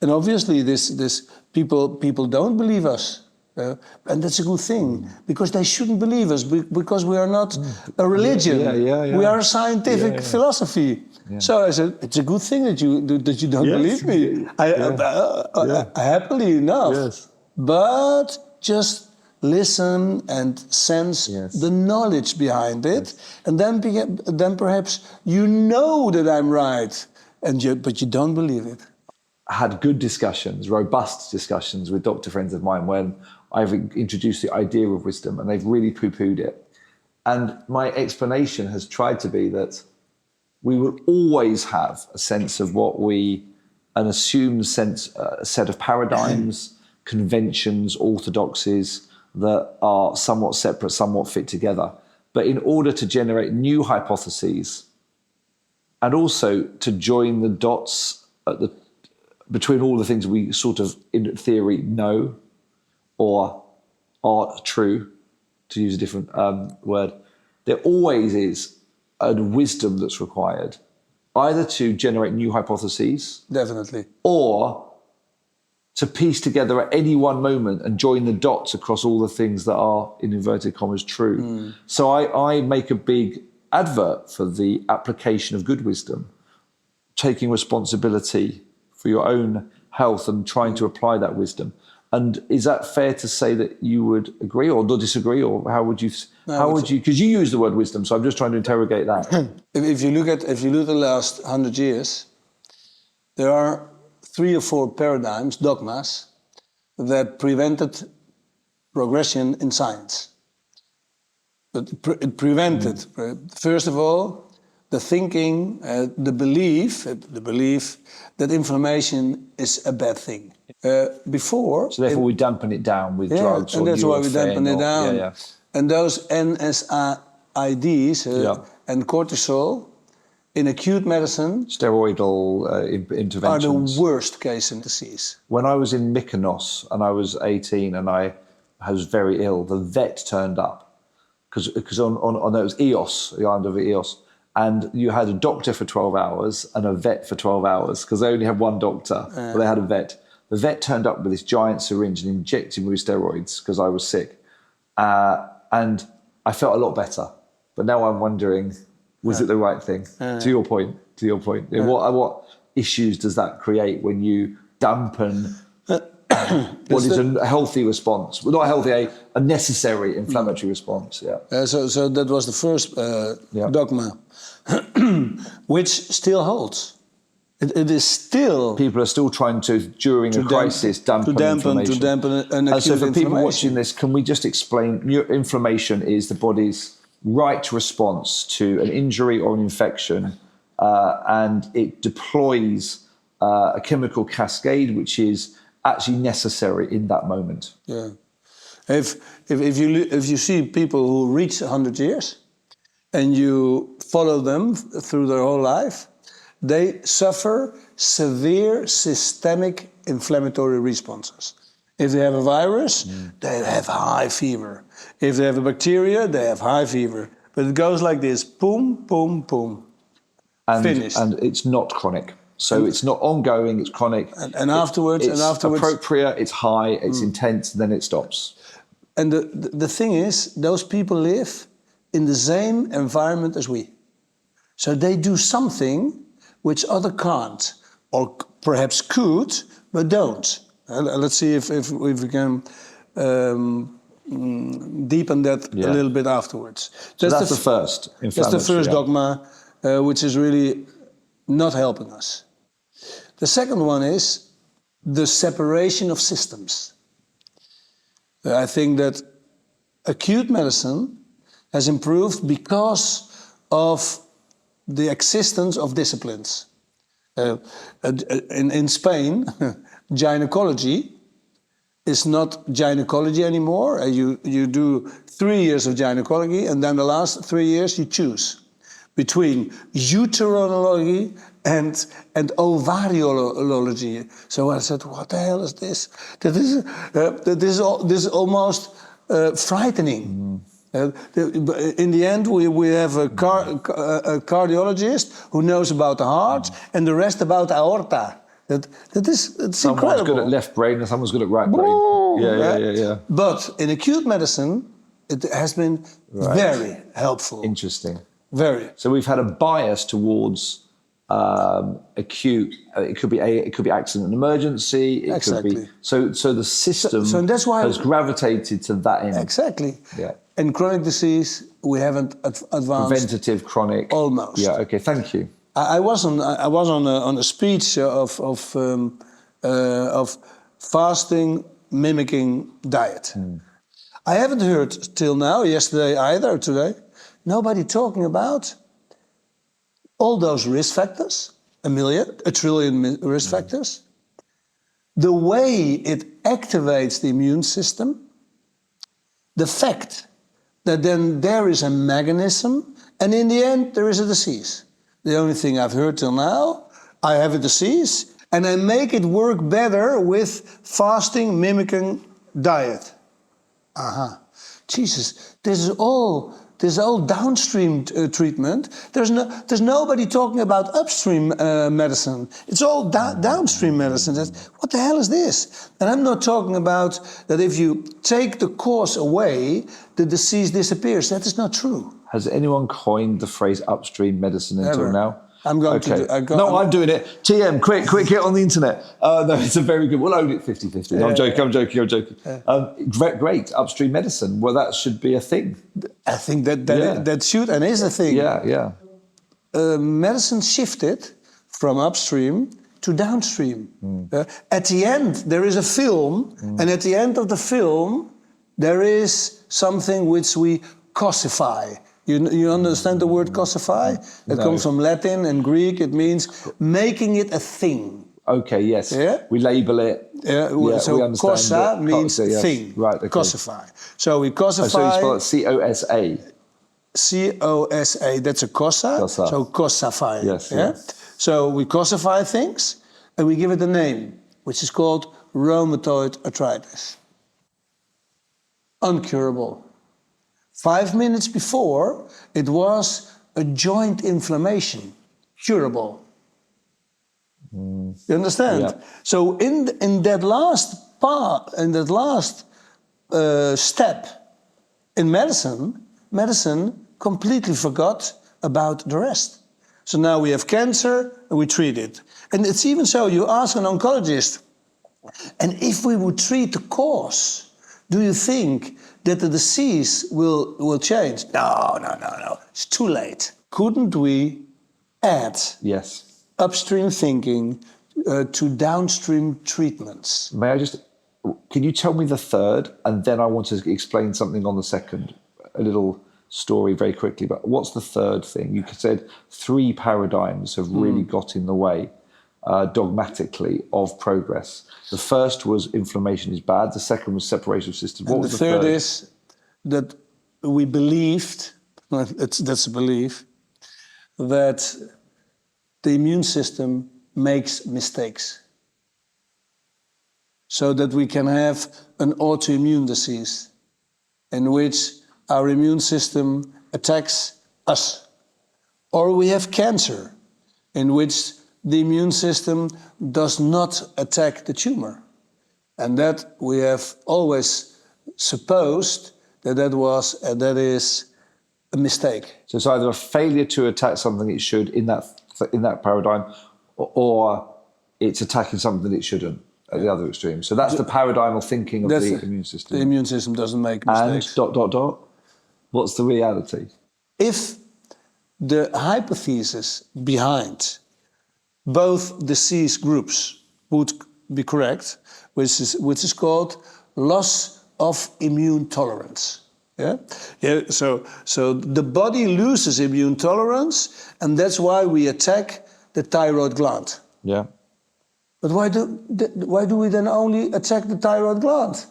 And obviously this people don't believe us. And that's a good thing, because they shouldn't believe us, because we are not a religion. We are a scientific philosophy. Yeah. So I said, it's a good thing that you don't believe me. I happily enough. Yes. But just listen and sense the knowledge behind it, and then perhaps you know that I'm right, but you don't believe it. I had good discussions, robust discussions with doctor friends of mine when I've introduced the idea of wisdom, and they've really poo-pooed it. And my explanation has tried to be that we will always have a sense of an assumed sense, a set of paradigms, conventions, orthodoxies that are somewhat separate, somewhat fit together. But in order to generate new hypotheses and also to join the dots between all the things we sort of, in theory, know or are true, to use a different word, there always is a wisdom that's required, either to generate new hypotheses, definitely, or to piece together at any one moment and join the dots across all the things that are, in inverted commas, true. So I make a big advert for the application of good wisdom, taking responsibility for your own health and trying to apply that wisdom. And is that fair to say that you would agree or disagree, or how would you? Because you use the word wisdom, so I'm just trying to interrogate that. If you look at the last 100 years, there are 3 or 4 paradigms, dogmas, that prevented progression in science. But it prevented, first of all, the thinking, the belief that inflammation is a bad thing. Before... So therefore we dampen it down with drugs. And that's why we dampen it down. Yeah. And those NSAIDs and cortisol in acute medicine... Steroidal interventions. ...are the worst case in disease. When I was in Mykonos and I was 18 and I was very ill, the vet turned up. Because on it was Eos, the island of Eos. And you had a doctor for 12 hours and a vet for 12 hours, because they only had one doctor, but they had a vet. The vet turned up with this giant syringe and injected me with steroids because I was sick. And I felt a lot better. But now I'm wondering, was it the right thing? To your point. What issues does that create when you dampen what is a healthy response? Well, not healthy, a necessary inflammatory response. So that was the first dogma, which still holds. It is still... People are still trying to, during a crisis, dampen inflammation. To dampen an acute so for people inflammation. watching this, can we just explain, inflammation is the body's right response to an injury or an infection, and it deploys a chemical cascade which is actually necessary in that moment. Yeah. If you see people who reach 100 years and you follow them through their whole life, they suffer severe systemic inflammatory responses. If they have a virus, they have high fever. If they have a bacteria, they have high fever. But it goes like this: boom, boom, boom. Finished. And it's not chronic. So it's not ongoing, it's chronic. And afterwards... It's appropriate, it's high, it's intense, then it stops. And the thing is, those people live in the same environment as we. So they do something which other can't, or perhaps could, but don't. Let's see if we can deepen that a little bit afterwards. So that's the first inflammatory. That's the first dogma, which is really not helping us. The second one is the separation of systems. I think that acute medicine has improved because of the existence of disciplines. In Spain, gynecology is not gynecology anymore. You do 3 years of gynecology, and then the last 3 years you choose between uterology and ovariology. So I said, what the hell is this? This is almost frightening. In the end, we have a cardiologist who knows about the heart and the rest about aorta. It's Someone's incredible. good at left brain and someone's good at right brain. Yeah. But in acute medicine, it has been very helpful. Interesting. Very. So we've had a bias towards acute. It could be accident and emergency. It Exactly. could be so the system So that's why has gravitated to that end. Exactly. Yeah. In chronic disease, we haven't advanced. Preventative, chronic. Almost. Yeah. Okay. Thank you. I was on a speech of fasting mimicking diet. I haven't heard till now, yesterday either, or today, nobody talking about all those risk factors, a trillion risk factors, the way it activates the immune system, the fact that then there is a mechanism, and in the end there is a disease. The only thing I've heard till now, I have a disease, and I make it work better with fasting mimicking diet. Jesus, this is all downstream treatment. There's nobody talking about upstream medicine. It's all downstream medicine. What the hell is this? And I'm not talking about that if you take the cause away, the disease disappears. That is not true. Has anyone coined the phrase upstream medicine until now? I'm going to do I'm doing it. TM, quick, get on the internet. No, it's a very good. We'll own it 50-50. No, I'm joking. Great, upstream medicine. Well, that should be a thing. I think that should and is a thing. Yeah. Medicine shifted from upstream to downstream. At the end, there is a film, and at the end of the film, there is something which we cosify. You understand the word cosify? It comes from Latin and Greek. It means making it a thing. Okay, yes. Yeah? We label it. So we understand cosa means yes. thing. Right, okay. Cosify. So we cosify. So you spell it C-O-S-A. C-O-S-A, that's a cosa. So cosify. Yes. So we cosify things and we give it a name, which is called rheumatoid arthritis. Uncurable. 5 minutes before, it was a joint inflammation, curable. You understand? Yeah. So in that last part, in that last step in medicine completely forgot about the rest. So now we have cancer and we treat it. And it's even so, you ask an oncologist, and if we would treat the cause, do you think that the disease will change? No. It's too late. Couldn't we add upstream thinking to downstream treatments? Can you tell me the third, and then I want to explain something on the second, a little story very quickly. But what's the third thing? You said 3 paradigms have really got in the way dogmatically of progress. The first was inflammation is bad. The second was separation of systems. What was the third? The third is that we believed, that's a belief, that the immune system makes mistakes. So that we can have an autoimmune disease in which our immune system attacks us. Or we have cancer in which the immune system does not attack the tumor. And that we have always supposed that is a mistake. So it's either a failure to attack something it should in that paradigm, or it's attacking something that it shouldn't at the other extreme. So that's the paradigm of thinking of the immune system. The immune system doesn't make mistakes. And ... What's the reality? If the hypothesis behind both disease groups would be correct, which is called loss of immune tolerance. So the body loses immune tolerance, and that's why we attack the thyroid gland. Yeah. But why do we then only attack the thyroid gland,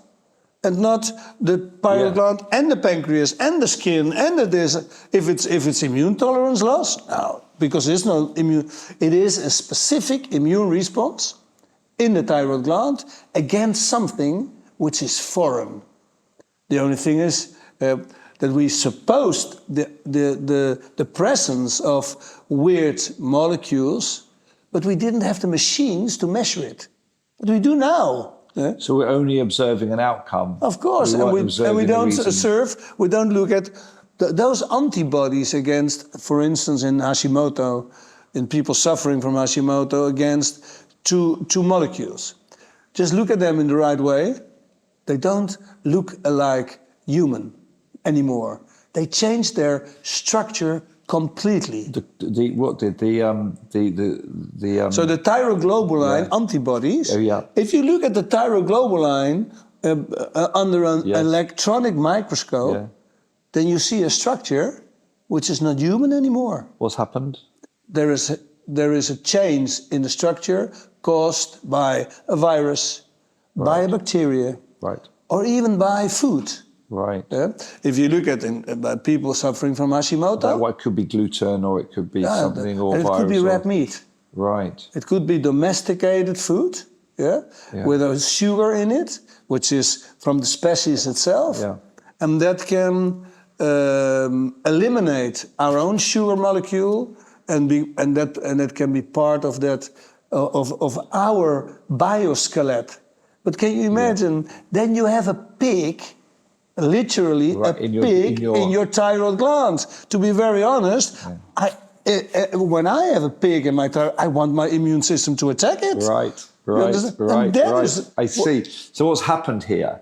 and not the thyroid gland and the pancreas and the skin and this? If it's immune tolerance loss, no, because there's no immune. It is a specific immune response in the thyroid gland against something which is foreign. The only thing is that we supposed the presence of weird molecules but we didn't have the machines to measure it. But we do now. Yeah? So we're only observing an outcome. Of course, and we don't look at those antibodies against, for instance, in Hashimoto, in people suffering from Hashimoto, against two molecules. Just look at them in the right way. They don't look alike human anymore. They change their structure completely. So the thyroglobulin antibodies. If you look at the thyroglobulin under an electronic microscope, then you see a structure which is not human anymore. What's happened? There is a change in the structure caused by a virus, by a bacteria, or even by food. Right. Yeah? If you look at people suffering from Hashimoto, it could be gluten, or it could be something, or it virus, could be red meat. Right. It could be domesticated food, with a sugar in it, which is from the species itself, and that can eliminate our own sugar molecule, and that can be part of that of our bioskeleton. But can you imagine? Then you have a pig. Literally a pig in your thyroid gland. To be very honest, when I have a pig in my thyroid, I want my immune system to attack it. Right. I see. So what's happened here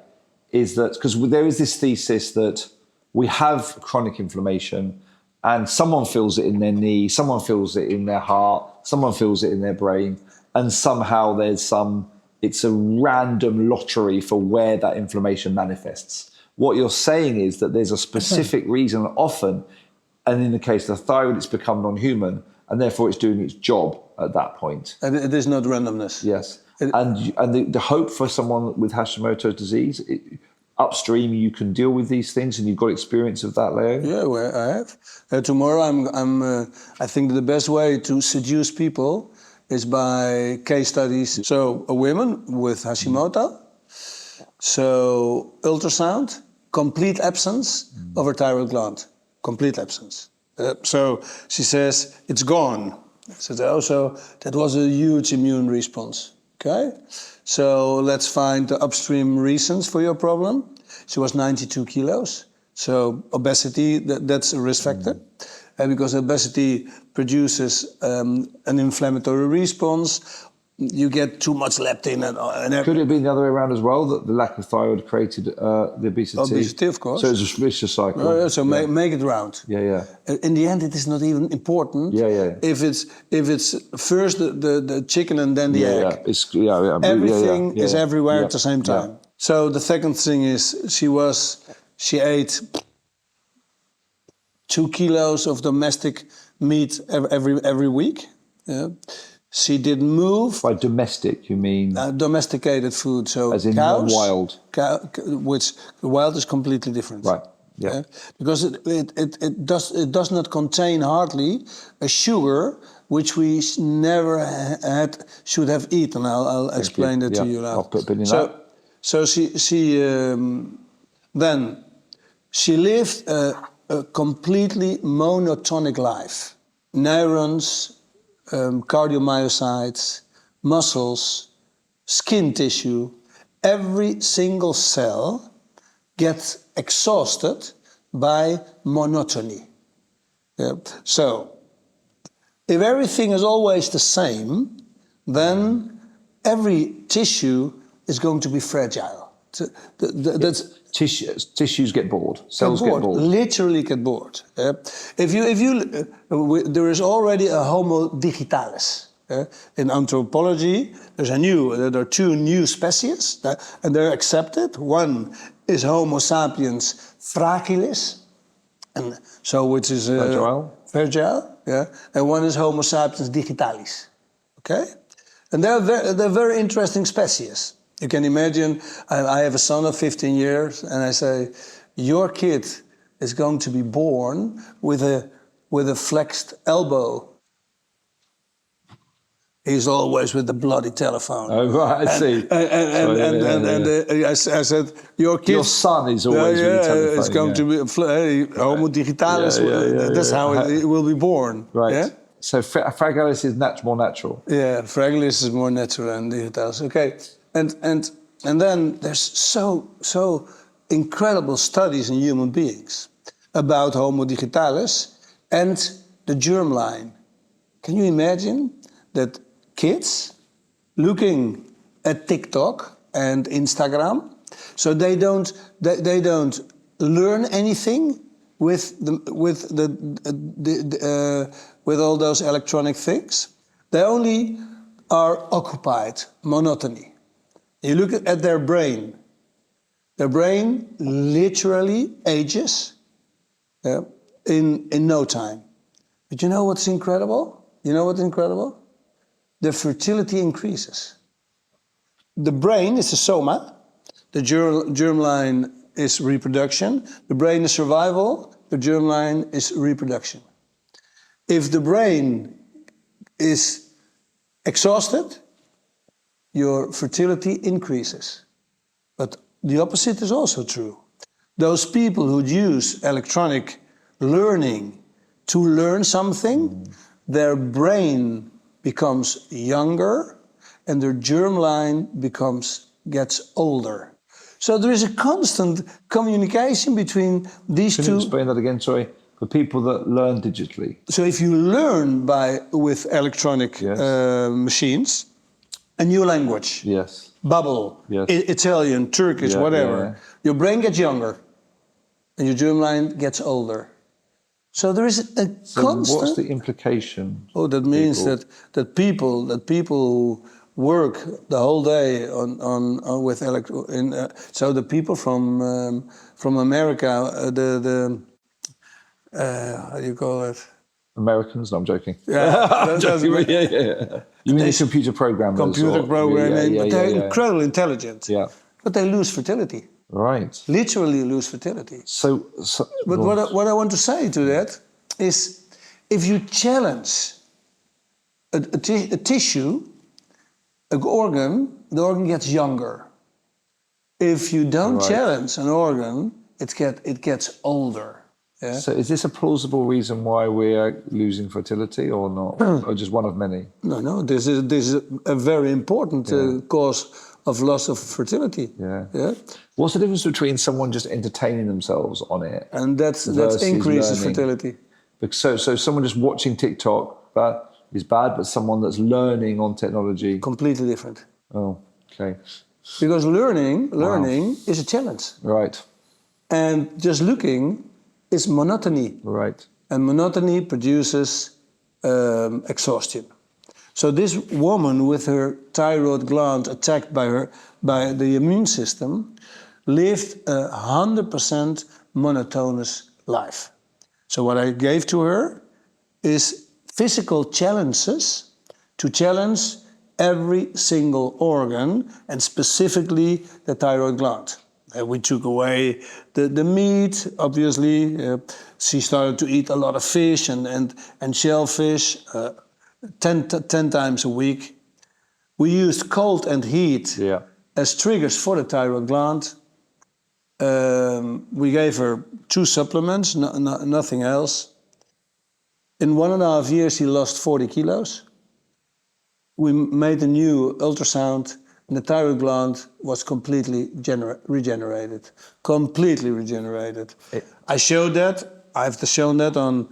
is that, because there is this thesis that we have chronic inflammation and someone feels it in their knee, someone feels it in their heart, someone feels it in their brain, and somehow it's a random lottery for where that inflammation manifests. What you're saying is that there's a specific reason often, and in the case of the thyroid, it's become non-human, and therefore it's doing its job at that point. And it is not randomness. Yes. And the hope for someone with Hashimoto's disease, upstream you can deal with these things, and you've got experience of that, Leo? Yeah, well, I have. Tomorrow I think the best way to seduce people is by case studies. So a woman with Hashimoto, so ultrasound, complete absence of her thyroid gland, complete absence. So she says, it's gone. I said, oh, so that was a huge immune response, okay? So let's find the upstream reasons for your problem. She was 92 kilos. So obesity, that's a risk factor. Because obesity produces an inflammatory response. You get too much leptin. And could it be the other way around as well, that the lack of thyroid created the obesity? Obesity, of course. So it's a vicious cycle. Make it round. Yeah. In the end, it is not even important. If it's first the chicken and then the egg. Everything is everywhere at the same time. So the second thing is she ate 2 kilos of domestic meat every week. Yeah. She didn't move. By domestic, you mean? Domesticated food, so as in cows, wild. Which wild is completely different. Right. Yeah. Because it does not contain hardly a sugar which we never should have eaten. I'll explain that to you now. I'll put a pin in that. So she lived a completely monotonic life. Neurons, cardiomyocytes, muscles, skin tissue, every single cell gets exhausted by monotony. Yeah. So, if everything is always the same, then every tissue is going to be fragile. Tissues get bored. Cells get bored. Literally get bored. There is already a Homo digitalis. In anthropology, there are 2 new species, and they're accepted. One is Homo sapiens fragilis, and so which is fragile, and one is Homo sapiens digitalis. Okay, and they're very interesting species. You can imagine, I have a son of 15 years, and I say, your kid is going to be born with a flexed elbow. He's always with the bloody telephone. Oh, right, I see. I said, your son is always with the telephone. It's going to be Homo digitalis. That's how it will be born. Right. So Fragilis is more natural. Yeah, Fragilis is more natural than digitalis. Okay, and then there's so incredible studies in human beings about Homo digitalis and the germline. Can you imagine that kids looking at TikTok and Instagram, so they don't learn anything with all those electronic things. They only are occupied, monotony. You look at their brain. Their brain literally ages in no time. But you know what's incredible? You know what's incredible? The fertility increases. The brain is the soma. The germline is reproduction. The brain is survival. The germline is reproduction. If the brain is exhausted, your fertility increases. But the opposite is also true. Those people who use electronic learning to learn something, their brain becomes younger and their germline gets older. So there is a constant communication between these two. Can you explain that again, sorry? For people that learn digitally. So if you learn with electronic machines, a new language, Babbel, Italian, Turkish, whatever, your brain gets younger and your germline gets older. So there is a constant. What's the implication? Oh, that means that people who work the whole day with so the people from America, how do you call it? Americans? No, I'm joking. Yeah, I'm joking. You mean the computer programmers? Computer programming, but they're incredibly intelligent. Yeah. But they lose fertility. Right. Literally lose fertility. But well, what I want to say to that is, if you challenge a tissue, an organ, the organ gets younger. If you don't challenge an organ, it gets older. Yeah? So is this a plausible reason why we're losing fertility or not? Or just one of many? No, this is a very important cause of loss of fertility. Yeah. What's the difference between someone just entertaining themselves on it and that increases fertility? So someone just watching TikTok, that is bad, but someone that's learning on technology? Completely different. Oh, okay. Because learning is a challenge. Right. And just looking is monotony. Right. And monotony produces exhaustion. So this woman with her thyroid gland attacked by the immune system lived 100% monotonous life. So what I gave to her is physical challenges to challenge every single organ and specifically the thyroid gland. We took away the meat, obviously. She started to eat a lot of fish and shellfish. 10 times a week. We used cold and heat as triggers for the thyroid gland. We gave her 2 supplements, nothing else. In 1.5 years, she lost 40 kilos. We made a new ultrasound, and the thyroid gland was completely regenerated. Completely regenerated. I showed that. I've shown that on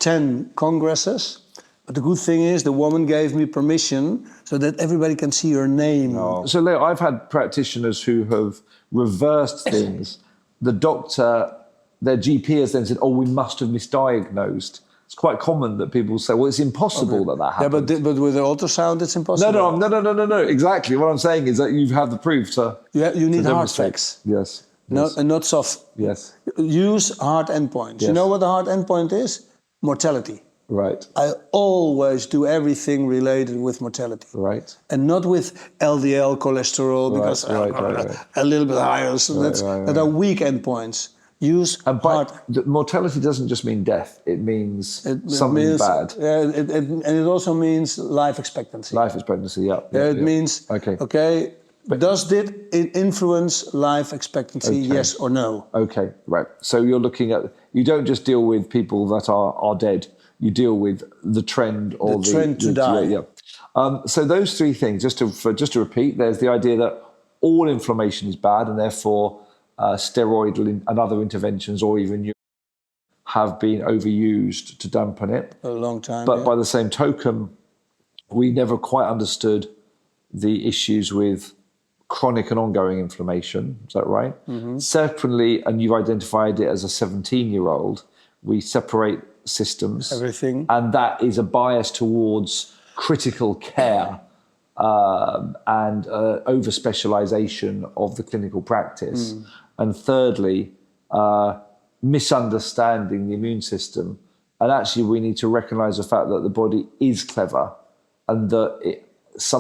10 congresses. But the good thing is the woman gave me permission so that everybody can see her name. Oh. So Leo, I've had practitioners who have reversed things. The doctor, their GP has then said, oh, we must have misdiagnosed. It's quite common that people say, well, it's impossible that happens. Yeah, but with the ultrasound, it's impossible. No. Exactly. What I'm saying is that you have the proof to You need hard facts. Yes. And not soft. Yes. Use hard endpoints. Yes. You know what the hard endpoint is? Mortality. Right. I always do everything related with mortality. Right. And not with LDL cholesterol, because a little bit higher. So that are weak endpoints. Use hard. Mortality doesn't just mean death. It means something bad. And it also means life expectancy. Life expectancy, It means, okay, does it influence life expectancy, yes or no? Okay, right. So you're looking at, you don't just deal with people that are dead. you deal with the trend or the trend to die. So those three things, just to repeat, there's the idea that all inflammation is bad, and therefore steroid and other interventions, or even have been overused to dampen it. A long time. But by the same token, we never quite understood the issues with chronic and ongoing inflammation. Is that right? Mm-hmm. Separately, and you've identified it as a 17-year-old, we separate systems. Everything. And that is a bias towards critical care and over-specialization of the clinical practice. And thirdly, misunderstanding the immune system. And actually, we need to recognize the fact that the body is clever and that it's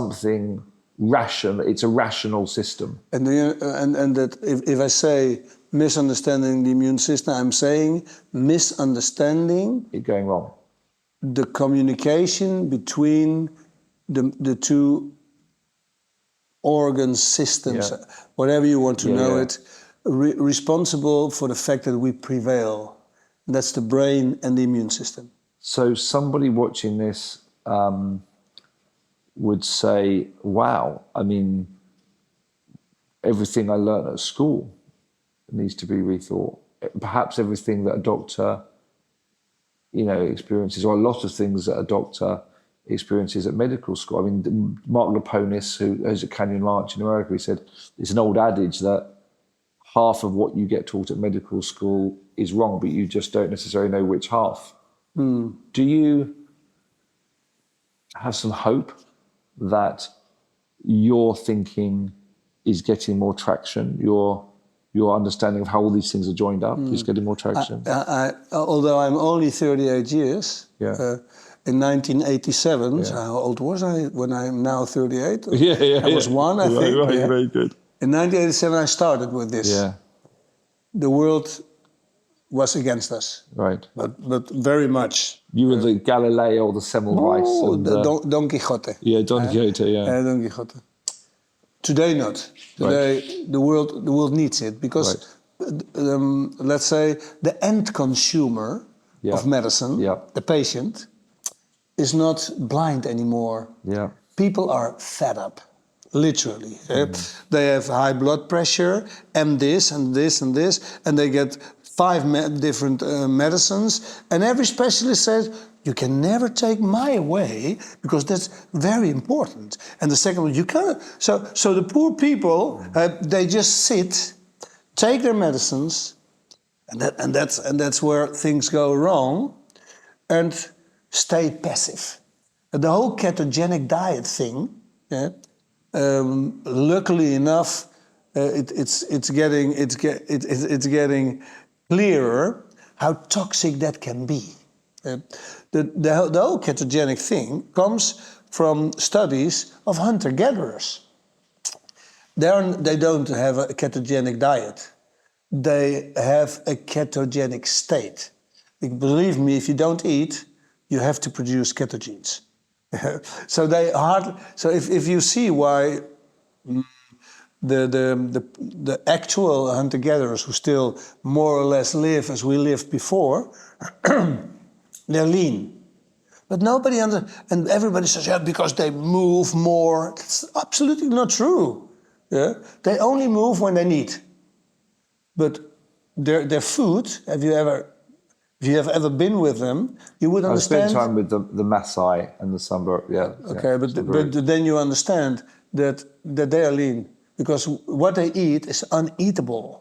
a rational system. And that if I say misunderstanding the immune system, I'm saying misunderstanding it going wrong. The communication between the two organ systems, whatever you want to know it, responsible for the fact that we prevail. That's the brain and the immune system. So somebody watching this would say, wow, I mean, everything I learned at school needs to be rethought. Perhaps everything that a doctor, experiences, or a lot of things that a doctor experiences at medical school. I mean, Mark Laponis, who is at Canyon Ranch in America, he said, it's an old adage that half of what you get taught at medical school is wrong, but you just don't necessarily know which half. Do you have some hope that your thinking is getting more traction? Your understanding of how all these things are joined up is getting more traction? Although I'm only 38 years, in 1987, so how old was I when I'm now 38? I was one, I think. Right, very good. In 1987, I started with this. Yeah. The world was against us. Right. But very much. You were the Galileo, the Semmelweis. Don Quixote. Yeah, Don Quixote, Don Quixote. Today not. Today the world needs it because, let's say, the end consumer of medicine, the patient, is not blind anymore. Yeah. People are fed up. Literally. They have high blood pressure and this and this and this, and they get 5 different medicines, and every specialist says, you can never take my way because that's very important. And the second one, you can't. So the poor people, they just sit, take their medicines, and that's where things go wrong, and stay passive. And the whole ketogenic diet thing, luckily enough, it's getting clearer how toxic that can be. The whole ketogenic thing comes from studies of hunter-gatherers. They don't have a ketogenic diet. They have a ketogenic state. Believe me, if you don't eat, you have to produce ketogenes. So if you see why the actual hunter-gatherers who still more or less live as we lived before, they're lean. But nobody and everybody says, because they move more. That's absolutely not true. Yeah? They only move when they need. But their food, if you have ever been with them, you would understand. I spent time with the Maasai and the Samba. Okay, but then you understand that they are lean because what they eat is uneatable.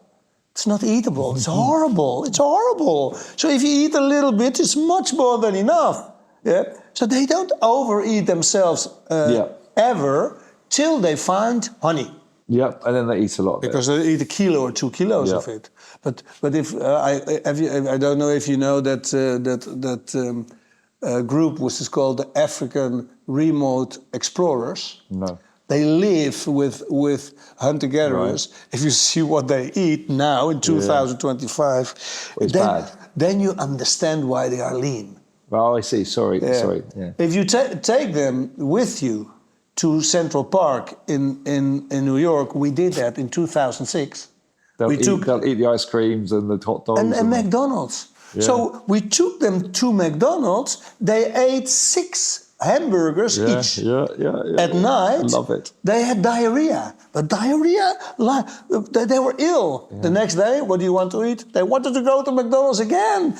It's not eatable. It's horrible. It's horrible. So if you eat a little bit, it's much more than enough. Yeah. So they don't overeat themselves ever till they find honey. Yeah, and then they eat a lot of because they eat 1 kilo or 2 kilos of it. But if I don't know if you know that group which is called the African Remote Explorers. No. They live with hunter-gatherers. Right. If you see what they eat now in 2025, it's bad. Then you understand why they are lean. Oh, I see. Sorry. Yeah. If you take them with you to Central Park in New York, we did that in 2006. They'll eat the ice creams and the hot dogs. And McDonald's. So we took them to McDonald's. They ate 6 hamburgers each. At night, I love it. they had diarrhea. But diarrhea, they were ill. The next day, what do you want to eat? They wanted to go to McDonald's again.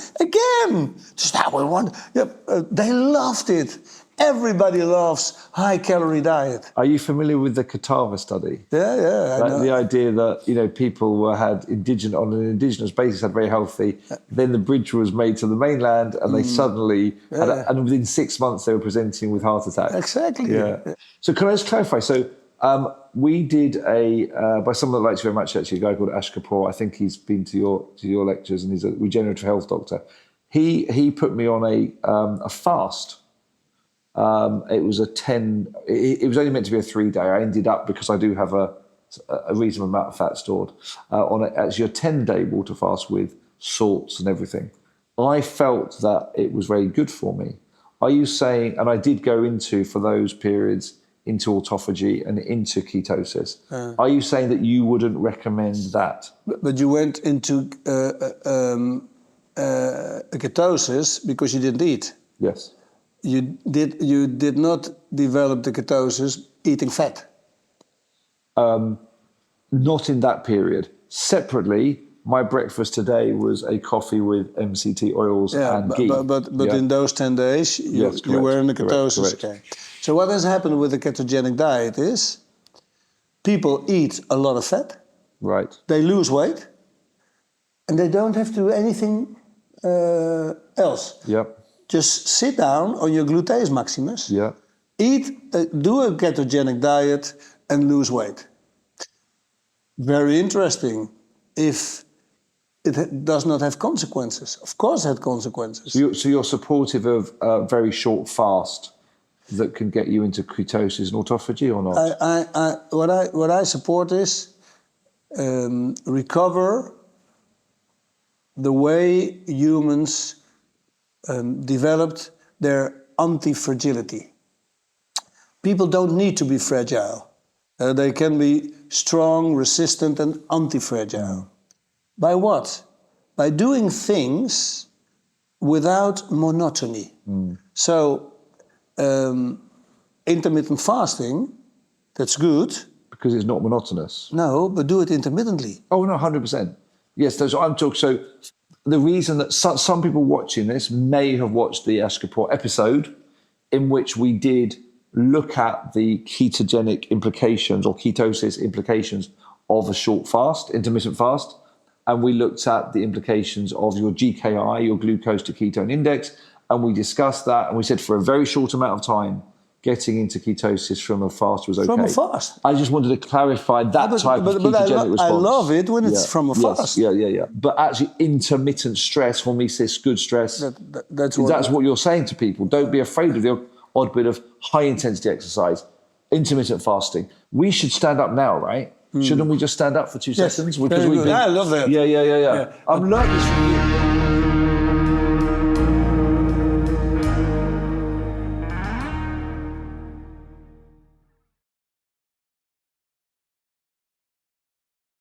Just how we want. They loved it. Everybody loves high-calorie diet. Are you familiar with the Katawa study? Yeah, I know. The idea that people had on an indigenous basis had very healthy. Then the bridge was made to the mainland, and they suddenly and within 6 months they were presenting with heart attacks. Exactly. Yeah. So can I just clarify? So we did by someone that I likes very much actually, a guy called Ash Kapoor. I think he's been to your lectures, and he's a regenerative health doctor. He put me on a fast. It was it was only meant to be a 3-day. I ended up, because I do have a reasonable amount of fat stored, on actually a 10-day water fast with salts and everything. I felt that it was very good for me. Are you saying, and I did go for those periods, into autophagy and into ketosis. Are you saying that you wouldn't recommend that? But you went into ketosis because you didn't eat. Yes. You did not develop the ketosis eating fat. Not in that period. Separately, my breakfast today was a coffee with MCT oils and ghee. But in those 10 days, you were in the ketosis. Correct. Okay. So what has happened with the ketogenic diet is people eat a lot of fat. Right. They lose weight. And they don't have to do anything else. Yep. Just sit down on your gluteus maximus, eat, do a ketogenic diet, and lose weight. Very interesting. If it does not have consequences, of course, it had consequences. So you're supportive of a very short fast that can get you into ketosis and autophagy, or not? What I support is recover the way humans developed their anti-fragility. People don't need to be fragile. They can be strong, resistant, and anti-fragile. By what? By doing things without monotony. So, intermittent fasting, that's good. Because it's not monotonous. No, but do it intermittently. Oh, no, 100%. Yes, that's what I'm talking. So the reason that some people watching this may have watched the Ash Kapoor episode, in which we did look at the ketogenic implications or ketosis implications of a short fast, intermittent fast, and we looked at the implications of your GKI, your glucose to ketone index, and we discussed that, and we said for a very short amount of time, getting into ketosis from a fast was okay. From a fast. I just wanted to clarify that type of ketogenic response. I love it when it's from a fast. Yeah. But actually, intermittent stress, hormesis, good stress, that's what you're saying to people. Don't be afraid of the odd bit of high-intensity exercise, intermittent fasting. We should stand up now, right? Shouldn't we just stand up for 2 seconds? Because I love that. Yeah. I'm learning this from you.